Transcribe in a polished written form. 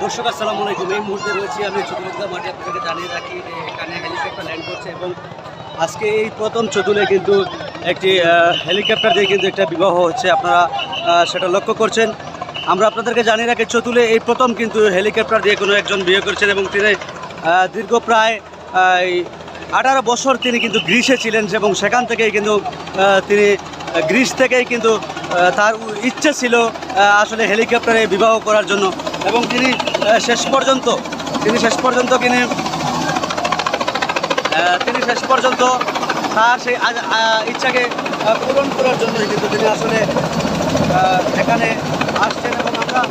দর্শক আসসালামু আলাইকুম। এই মুহূর্তে রয়েছি আমি চতুর্থ মাঠে, আপনাকে জানিয়ে রাখি যে এখানে হেলিকপ্টার ল্যান্ড করছে এবং আজকে এই প্রথম চতুলে কিন্তু একটি হেলিকপ্টার দিয়ে কিন্তু একটা বিবাহ হচ্ছে, আপনারা সেটা লক্ষ্য করছেন। আমরা আপনাদেরকে জানিয়ে রাখি চতুলে এই প্রথম কিন্তু হেলিকপ্টার দিয়ে কোনো একজন বিয়ে করছেন এবং তিনি দীর্ঘ প্রায় 18 বছর তিনি কিন্তু গ্রিসে ছিলেন এবং সেখান থেকেই কিন্তু তিনি গ্রিস থেকেই কিন্তু তার ইচ্ছে ছিল আসলে হেলিকপ্টারে বিবাহ করার জন্য এবং তিনি শেষ পর্যন্ত তার সেই ইচ্ছাকে পূরণ করার জন্যই কিন্তু তিনি আসলে এখানে আসছেন এবং আমরা